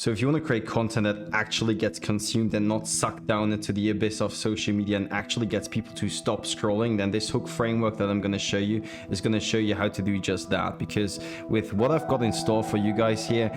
So if you want to create content that actually gets consumed and not sucked down into the abyss of social media and actually gets people to stop scrolling, then this hook framework that I'm going to show you is going to show you how to do just that. Because with what I've got in store for you guys here,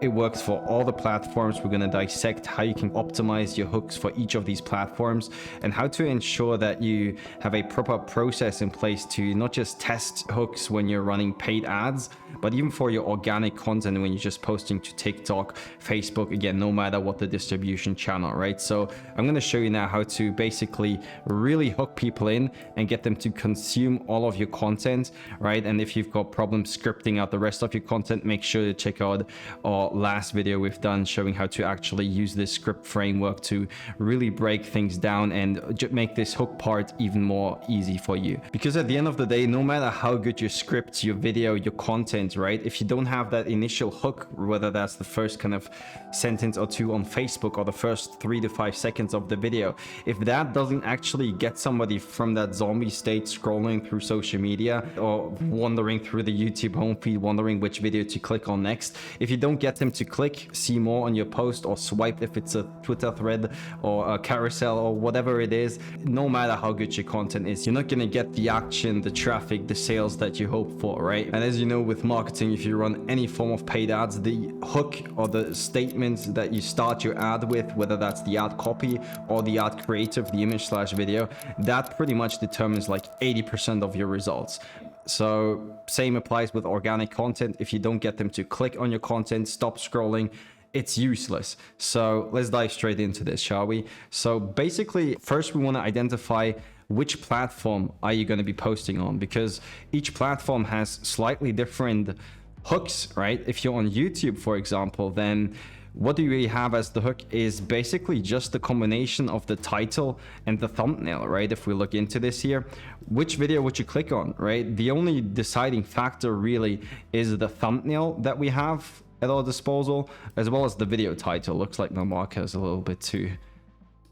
it works for all the platforms. We're going to dissect how you can optimize your hooks for each of these platforms and how to ensure that you have a proper process in place to not just test hooks when you're running paid ads, but even for your organic content when you're just posting to TikTok, Facebook, again, no matter what the distribution channel, right? So I'm going to show you now how to basically really hook people in and get them to consume all of your content, right? And if you've got problems scripting out the rest of your content, make sure to check out our last video we've done showing how to actually use this script framework to really break things down and make this hook part even more easy for you. Because at the end of the day, no matter how good your scripts, your video, your content, right, if you don't have that initial hook, whether that's the first kind of sentence or two on Facebook or the first 3 to 5 seconds of the video, if that doesn't actually get somebody from that zombie state scrolling through social media or wandering through the YouTube home feed, wondering which video to click on next, if you don't get them to click see more on your post or swipe if it's a Twitter thread or a carousel or whatever it is, no matter how good your content is, you're not going to get the action, the traffic, the sales that you hope for, right? And as you know, with marketing, if you run any form of paid ads, the hook or the statements that you start your ad with, whether that's the ad copy or the ad creative, the image/video, that pretty much determines like 80% of your results. So same applies with organic content. If you don't get them to click on your content, stop scrolling, it's useless. So let's dive straight into this, shall we? So basically, first we want to identify which platform are you going to be posting on, because each platform has slightly different hooks, right? If you're on YouTube, for example, then what do we have as the hook is basically just the combination of the title and the thumbnail, right? If we look into this here, which video would you click on, right? The only deciding factor really is the thumbnail that we have at our disposal, as well as the video title. Looks like my marker is a little bit too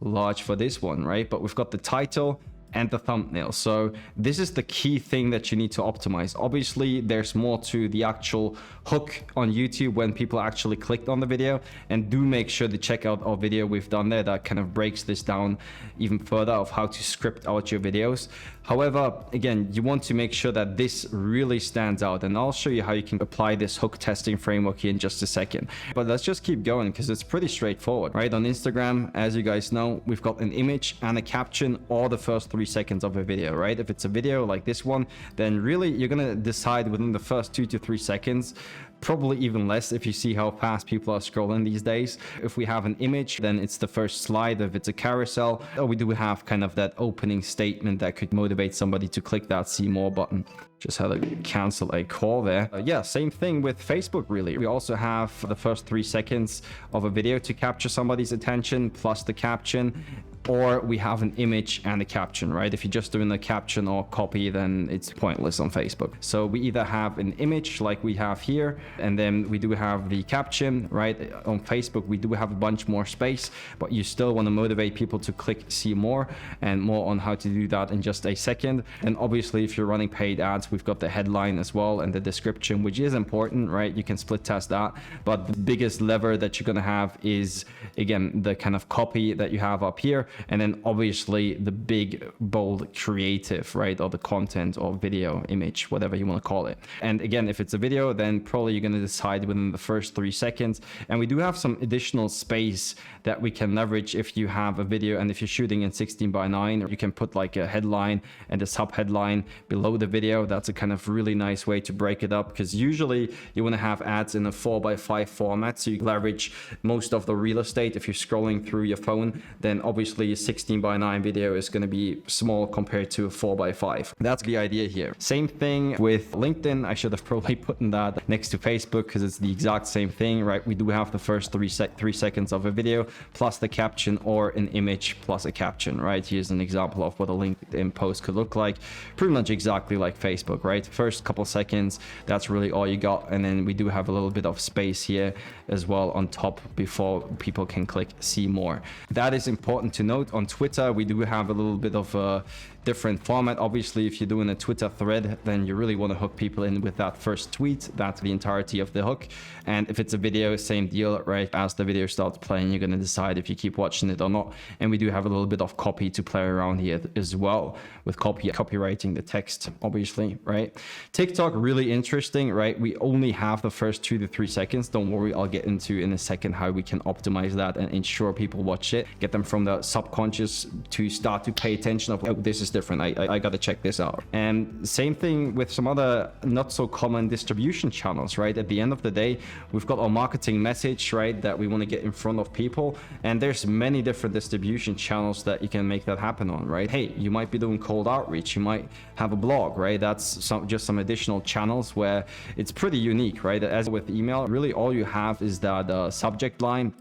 large for this one, right? But we've got the title and the thumbnail. So this is the key thing that you need to optimize. Obviously, there's more to the actual hook on YouTube when people actually clicked on the video, and do make sure to check out our video we've done there that kind of breaks this down even further of how to script out your videos. However, again, you want to make sure that this really stands out, and I'll show you how you can apply this hook testing framework here in just a second. But let's just keep going because it's pretty straightforward, right? On Instagram, as you guys know, we've got an image and a caption or the first 3 seconds of a video, right? If it's a video like this one, then really you're gonna decide within the first 2 to 3 seconds, probably even less if you see how fast people are scrolling these days. If we have an image, then it's the first slide. If it's a carousel, or we do have kind of that opening statement that could motivate somebody to click that see more button. Just had to cancel a call there. Yeah, same thing with Facebook, really. We also have the first 3 seconds of a video to capture somebody's attention, plus the caption, or we have an image and a caption, right? If you're just doing the caption or copy, then it's pointless on Facebook. So we either have an image like we have here, and then we do have the caption, right? On Facebook, we do have a bunch more space, but you still want to motivate people to click see more, and more on how to do that in just a second. And obviously, if you're running paid ads, we've got the headline as well and the description, which is important, right? You can split test that, but the biggest lever that you're going to have is, again, the kind of copy that you have up here, and then obviously the big bold creative, right? Or the content or video, image, whatever you want to call it. And again, if it's a video, then probably you're going to decide within the first 3 seconds. And we do have some additional space that we can leverage if you have a video, and if you're shooting in 16:9, you can put like a headline and a sub headline below the video. That's a kind of really nice way to break it up, because usually you want to have ads in a 4:5 format, so you leverage most of the real estate. If you're scrolling through your phone, then obviously a 16:9 video is going to be small compared to a 4:5. That's the idea here. Same thing with LinkedIn. I should have probably put in that next to Facebook because it's the exact same thing, right? We do have the first 3 seconds of a video plus the caption, or an image plus a caption, right? Here's an example of what a LinkedIn post could look like. Pretty much exactly like Facebook, right? First couple seconds, that's really all you got. And then we do have a little bit of space here as well on top before people can click see more. That is important to note. On Twitter, we do have a little bit of a different format. Obviously, if you're doing a Twitter thread, then you really want to hook people in with that first tweet. That's the entirety of the hook. And if it's a video, same deal, right? As the video starts playing, you're going to decide if you keep watching it or not. And we do have a little bit of copy to play around here as well, with copywriting the text, obviously, right? TikTok, really interesting, right? We only have the first 2 to 3 seconds. Don't worry, I'll get into in a second how we can optimize that and ensure people watch it, get them from the subconscious to start to pay attention of, oh, this is different, I gotta check this out. And same thing with some other not so common distribution channels, right? At the end of the day, we've got our marketing message, right, that we want to get in front of people, and there's many different distribution channels that you can make that happen on, right? Hey, you might be doing cold outreach, you might have a blog, right? That's just some additional channels where it's pretty unique, right? As with email, really all you have is that subject line,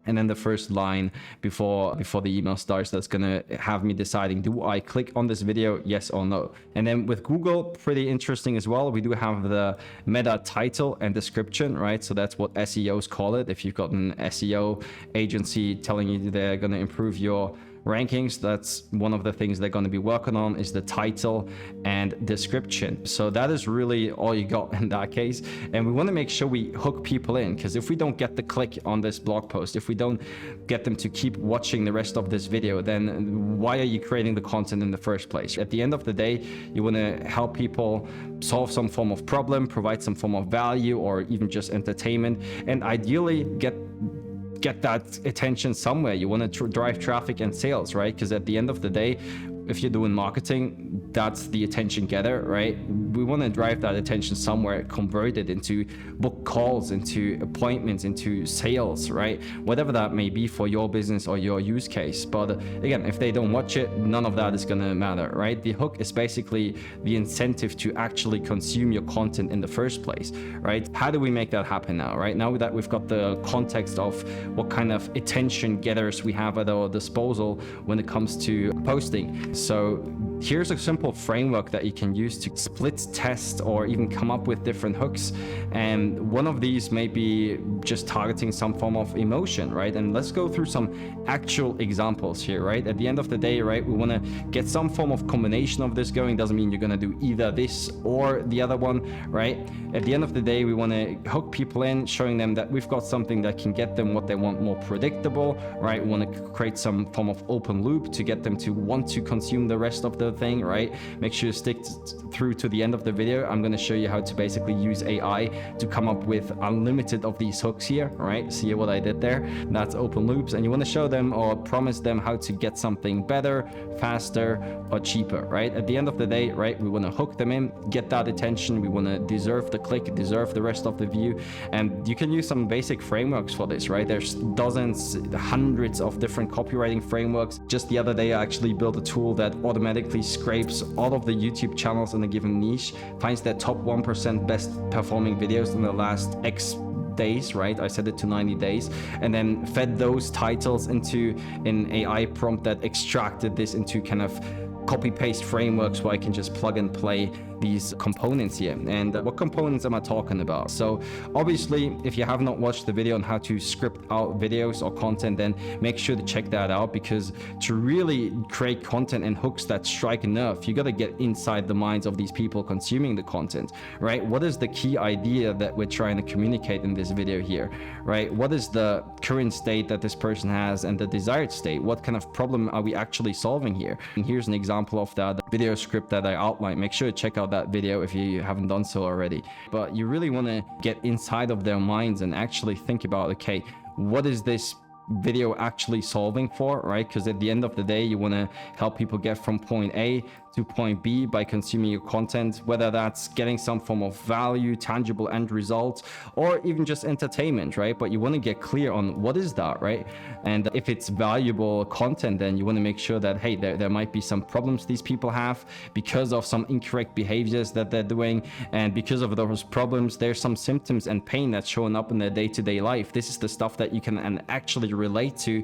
and then the first line before the email starts, that's gonna have me deciding, do I click on this video, yes or no? And then with Google, pretty interesting as well, we do have the meta title and description, right? So that's what SEOs call it. If you've got an SEO agency telling you they're gonna improve your rankings, that's one of the things they're going to be working on, is the title and description. So that is really all you got in that case. And we want to make sure we hook people in, because if we don't get the click on this blog post, if we don't get them to keep watching the rest of this video, then why are you creating the content in the first place? At the end of the day, you want to help people solve some form of problem, provide some form of value, or even just entertainment, and ideally get that attention somewhere. You want to drive traffic and sales, right? Because at the end of the day, if you're doing marketing, that's the attention getter, right? We want to drive that attention somewhere, convert it into book calls, into appointments, into sales, right? Whatever that may be for your business or your use case. But again, if they don't watch it, none of that is going to matter, right? The hook is basically the incentive to actually consume your content in the first place, right? How do we make that happen now, right? Now that we've got the context of what kind of attention getters we have at our disposal when it comes to posting. So here's a simple framework that you can use to split test or even come up with different hooks. And one of these may be just targeting some form of emotion, right? And let's go through some actual examples here, right? At the end of the day, right, we want to get some form of combination of this going. Doesn't mean you're going to do either this or the other one, right? At the end of the day, we want to hook people in, showing them that we've got something that can get them what they want, more predictable, right? We want to create some form of open loop to get them to want to consume the rest of the thing, right? Make sure you stick through to the end of the video. I'm going to show you how to basically use AI to come up with unlimited of these hooks here, right? See what I did there? That's open loops. And you want to show them or promise them how to get something better, faster, or cheaper, right? At the end of the day, right, we want to hook them in, get that attention. We want to deserve the click, deserve the rest of the view. And you can use some basic frameworks for this, right? There's dozens, hundreds of different copywriting frameworks. Just the other day, I actually built a tool that automatically scrapes all of the YouTube channels in a given niche, finds their top 1% best performing videos in the last X days, right? I set it to 90 days, and then fed those titles into an AI prompt that extracted this into kind of copy paste frameworks where I can just plug and play these components here. And what components am I talking about? So obviously, if you have not watched the video on how to script out videos or content, then make sure to check that out, because to really create content and hooks that strike a nerve, you got to get inside the minds of these people consuming the content, right? What is the key idea that we're trying to communicate in this video here, right? What is the current state that this person has and the desired state? What kind of problem are we actually solving here? And here's an example of that video script that I outlined. Make sure to check out that video if you haven't done so already. But you really want to get inside of their minds and actually think about, okay, what is this video actually solving for, right? Because at the end of the day, you want to help people get from point A to point B by consuming your content, whether that's getting some form of value, tangible end result, or even just entertainment, right? But you want to get clear on what is that, right? And if it's valuable content, then you want to make sure that, hey, there might be some problems these people have because of some incorrect behaviors that they're doing, and because of those problems, there's some symptoms and pain that's showing up in their day-to-day life. This is the stuff that you can actually relate to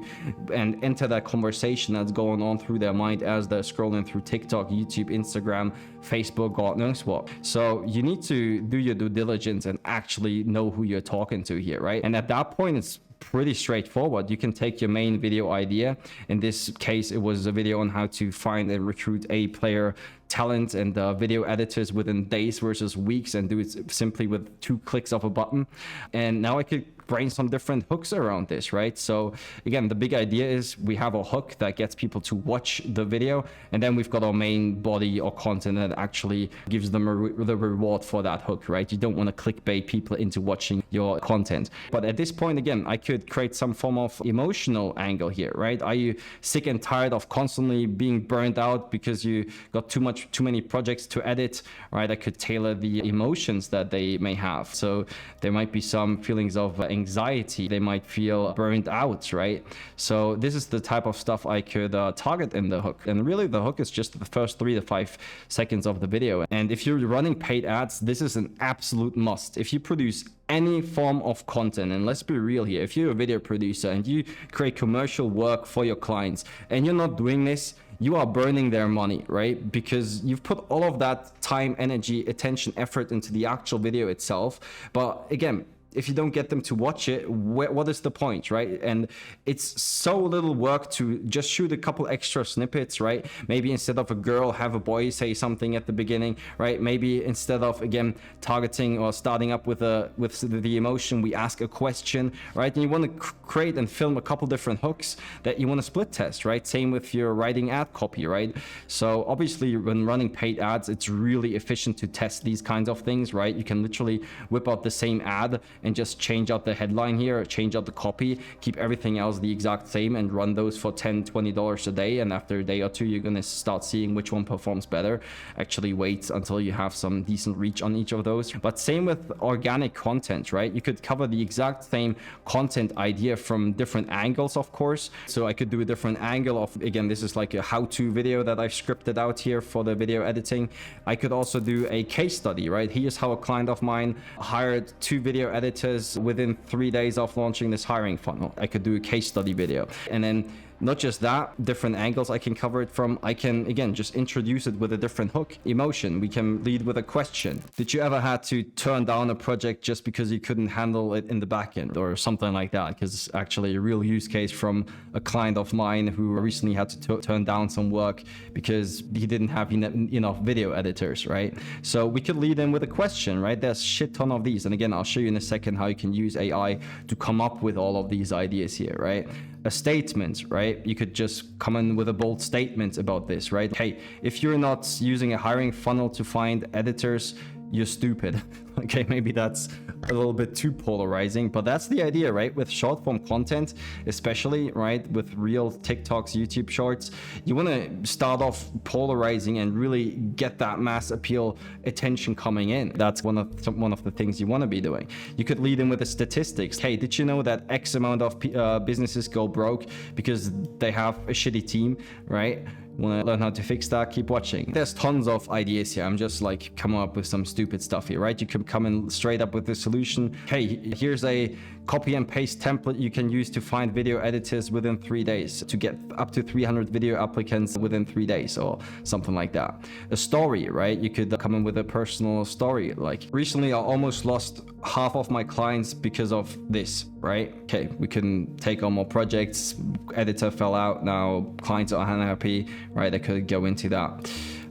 and enter that conversation that's going on through their mind as they're scrolling through TikTok, YouTube, Instagram, Facebook, God knows what. So you need to do your due diligence and actually know who you're talking to here, right? And at that point, it's pretty straightforward. You can take your main video idea. In this case, it was a video on how to find and recruit A player talent and video editors within days versus weeks, and do it simply with 2 clicks of a button. And now I could brainstorm different hooks around this, right? So again, the big idea is we have a hook that gets people to watch the video, and then we've got our main body or content that actually gives them the reward for that hook, right? You don't want to clickbait people into watching your content. But at this point, again, I could create some form of emotional angle here, right? Are you sick and tired of constantly being burned out because you got too many projects to edit, right? I could tailor the emotions that they may have. So there might be some feelings of anxiety. They might feel burned out, right? So this is the type of stuff I could target in the hook. And really the hook is just the first 3 to 5 seconds of the video. And if you're running paid ads, this is an absolute must. If you produce any form of content, and let's be real here, if you're a video producer and you create commercial work for your clients and you're not doing this, you are burning their money, right? Because you've put all of that time, energy, attention, effort into the actual video itself. But again, if you don't get them to watch it, what is the point, right? And it's so little work to just shoot a couple extra snippets, right? Maybe instead of a girl, have a boy say something at the beginning, right? Maybe instead of, again, targeting or starting up with the emotion, we ask a question, right? And you want to create and film a couple different hooks that you want to split test, right? Same with your writing ad copy, right? So obviously when running paid ads, it's really efficient to test these kinds of things, right? You can literally whip out the same ad and just change out the headline here, change out the copy, keep everything else the exact same, and run those for $10-20 a day. And after a day or two, you're going to start seeing which one performs better. Actually wait until you have some decent reach on each of those. But same with organic content, right? You could cover the exact same content idea from different angles, of course. So I could do a different angle of, again, this is like a how-to video that I've scripted out here for the video editing. I could also do a case study, right? Here's how a client of mine hired 2 video editors within 3 days of launching this hiring funnel. I could do a case study video. And then not just that, different angles I can cover it from. I can, again, just introduce it with a different hook, emotion. We can lead with a question. Did you ever had to turn down a project just because you couldn't handle it in the back end or something like that? Because it's actually a real use case from a client of mine who recently had to turn down some work because he didn't have enough video editors, right? So we could lead in with a question, right? There's a shit ton of these. And again, I'll show you in a second how you can use AI to come up with all of these ideas here, right? A statement, right? You could just come in with a bold statement about this, right? Hey, if you're not using a hiring funnel to find editors, you're stupid. Okay, maybe that's a little bit too polarizing, but that's the idea, right? With short form content, especially, right? With real TikToks, YouTube shorts, you want to start off polarizing and really get that mass appeal attention coming in. That's one of the things you want to be doing. You could lead in with the statistics. Hey, did you know that X amount of businesses go broke because they have a shitty team, right? Want to learn how to fix that? Keep watching. There's tons of ideas here. I'm just like coming up with some stupid stuff here, right? You can come in straight up with the solution. Hey, here's a copy and paste template you can use to find video editors within 3 days, to get up to 300 video applicants within 3 days or something like that. A story, right? You could come in with a personal story. Like recently, I almost lost half of my clients because of this, right? Okay, we couldn't take on more projects. Editor fell out. Now clients are unhappy, right? I could go into that.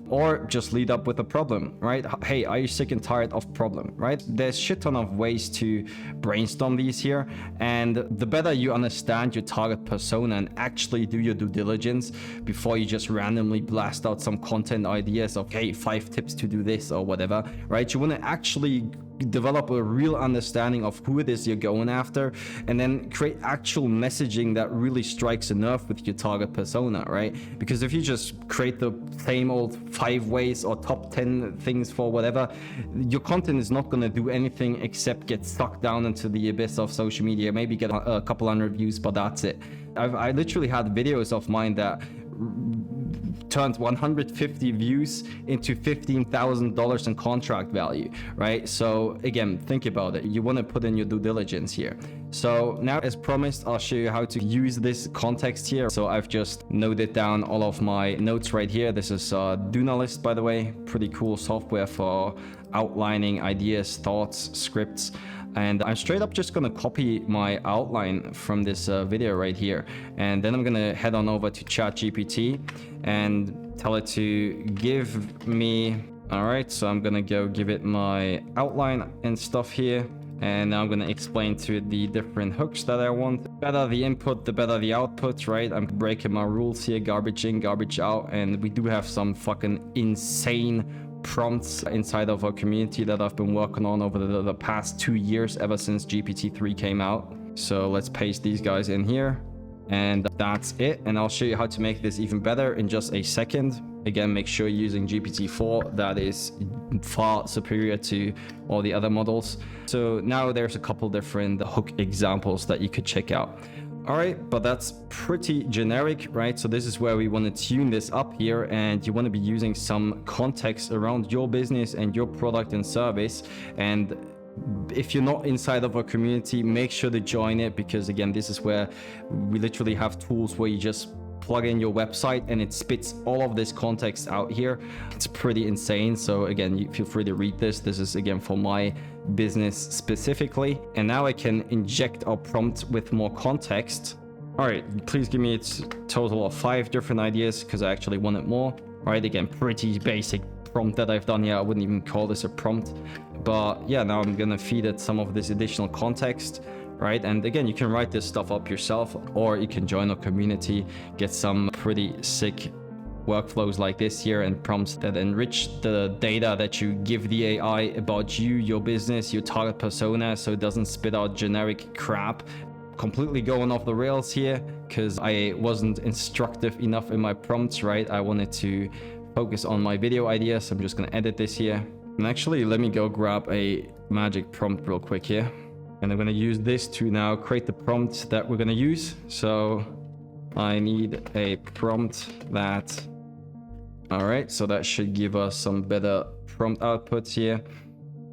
Or just lead up with a problem, right? Hey, are you sick and tired of problem, right? There's shit ton of ways to brainstorm these here. And the better you understand your target persona and actually do your due diligence before you just randomly blast out some content ideas of, hey, 5 tips to do this or whatever, right? You want to actually develop a real understanding of who it is you're going after, and then create actual messaging that really strikes a nerve with your target persona, right? Because if you just create the same old 5 ways or top 10 things for whatever, your content is not going to do anything except get sucked down into the abyss of social media, maybe get a couple hundred views, but that's it. I literally had videos of mine that turned 150 views into $15,000 in contract value, right? So again, think about it. You want to put in your due diligence here. So now, as promised, I'll show you how to use this context here. So I've just noted down all of my notes right here. This is Dunalist, by the way, pretty cool software for outlining ideas, thoughts, scripts. And I'm straight up just gonna copy my outline from this video right here. And then I'm gonna head on over to ChatGPT and tell it to give me, all right, so I'm gonna go give it my outline and stuff here. And now I'm going to explain to it the different hooks that I want. The better the input, the better the output, right? I'm breaking my rules here, garbage in, garbage out. And we do have some fucking insane prompts inside of our community that I've been working on over the past 2 years, ever since GPT-3 came out. So let's paste these guys in here. And that's it. And I'll show you how to make this even better in just a second. Again, make sure you're using GPT-4. That is far superior to all the other models. So now there's a couple different hook examples that you could check out. All right, but that's pretty generic, right? So this is where we want to tune this up here, and you want to be using some context around your business and your product and service. And if you're not inside of our community, make sure to join it, because again, this is where we literally have tools where you just plug in your website and it spits all of this context out here. It's pretty insane. So again, you feel free to read this. This is again for my business specifically. And now I can inject our prompt with more context. All right, please give me a total of 5 different ideas, because I actually wanted more. All right, again, pretty basic prompt that I've done here. I wouldn't even call this a prompt, but yeah, now I'm gonna feed it some of this additional context, right? And again, you can write this stuff up yourself, or you can join our community, get some pretty sick workflows like this here, and prompts that enrich the data that you give the AI about you, your business, your target persona, so it doesn't spit out generic crap. Completely going off the rails here because I wasn't instructive enough in my prompts, right? I wanted to focus on my video idea, so I'm just gonna edit this here. And actually, let me go grab a magic prompt real quick here. And I'm going to use this to now create the prompt that we're going to use. So I need a prompt that, all right, so that should give us some better prompt outputs here.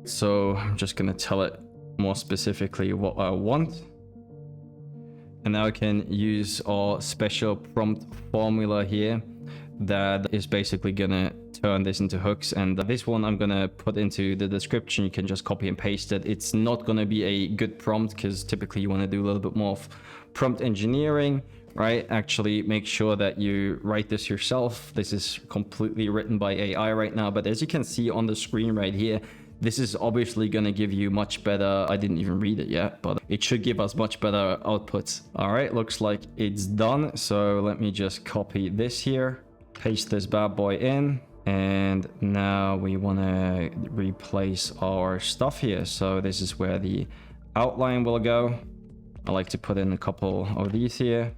So I'm just going to tell it more specifically what I want. And now I can use our special prompt formula here that is basically going to turn this into hooks. And this one I'm going to put into the description. You can just copy and paste it. It's not going to be a good prompt because typically you want to do a little bit more of prompt engineering, right? Actually make sure that you write this yourself. This is completely written by AI right now, but as you can see on the screen right here, this is obviously going to give you much better. I didn't even read it yet, but it should give us much better outputs. All right, looks like it's done. So let me just copy this here, paste this bad boy in, and now we want to replace our stuff here. So this is where the outline will go. I like to put in a couple of these here.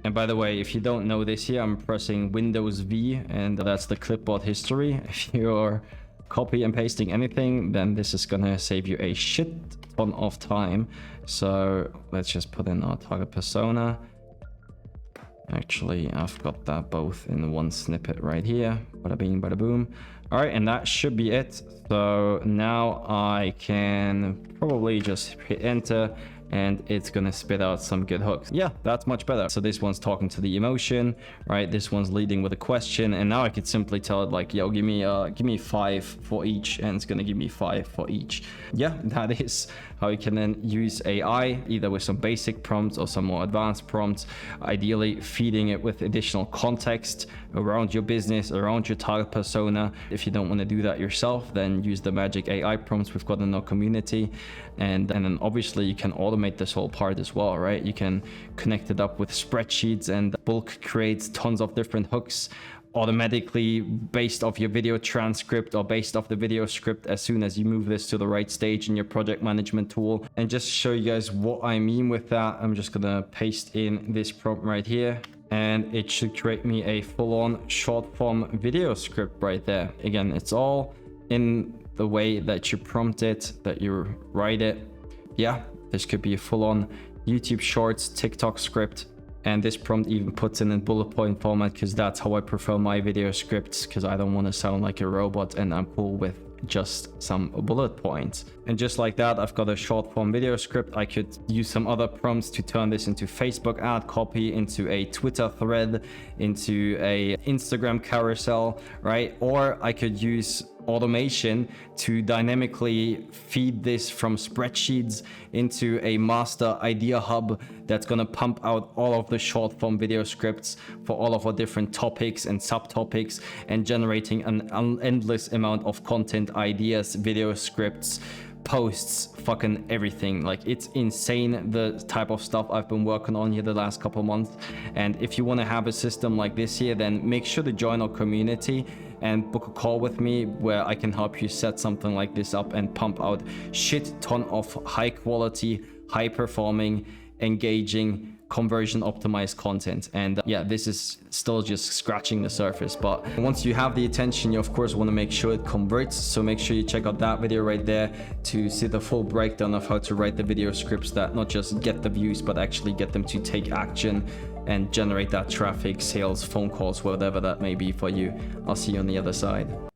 And by the way, if you don't know this here, I'm pressing Windows V, and that's the clipboard history. If you're copy and pasting anything, then this is gonna save you a shit ton of time. So let's just put in our target persona. Actually, I've got that both in one snippet right here. Bada bing, bada boom. All right, and that should be it. So now I can probably just hit enter, and it's gonna spit out some good hooks. Yeah, that's much better. So this one's talking to the emotion, right? This one's leading with a question, and now I could simply tell it like, yo, give me 5 for each, and it's gonna give me 5 for each. Yeah, that is how you can then use AI, either with some basic prompts or some more advanced prompts, ideally feeding it with additional context around your business, around your target persona. If you don't want to do that yourself, then use the magic AI prompts we've got in our community. And then obviously you can automate this whole part as well, right? You can connect it up with spreadsheets and bulk create tons of different hooks automatically based off your video transcript or based off the video script as soon as you move this to the right stage in your project management tool. And just show you guys what I mean with that, I'm just gonna paste in this prompt right here, and it should create me a full-on short form video script right there. Again, it's all in the way that you prompt it, that you write it. Yeah, this could be a full-on YouTube Shorts, TikTok script. And this prompt even puts in bullet point format because that's how I prefer my video scripts, because I don't want to sound like a robot, and I'm cool with just some bullet points. And just like that, I've got a short form video script. I could use some other prompts to turn this into Facebook ad copy, into a Twitter thread, into a Instagram carousel, right? Or I could use automation to dynamically feed this from spreadsheets into a master idea hub that's going to pump out all of the short form video scripts for all of our different topics and subtopics, and generating an endless amount of content, ideas, video scripts, posts, fucking everything. Like, it's insane the type of stuff I've been working on here the last couple months. And if you want to have a system like this here, then make sure to join our community and book a call with me where I can help you set something like this up and pump out shit ton of high quality, high performing, engaging, conversion optimized content. And yeah, this is still just scratching the surface, but once you have the attention, you of course want to make sure it converts. So make sure you check out that video right there to see the full breakdown of how to write the video scripts that not just get the views, but actually get them to take action and generate that traffic, sales, phone calls, whatever that may be for you. I'll see you on the other side.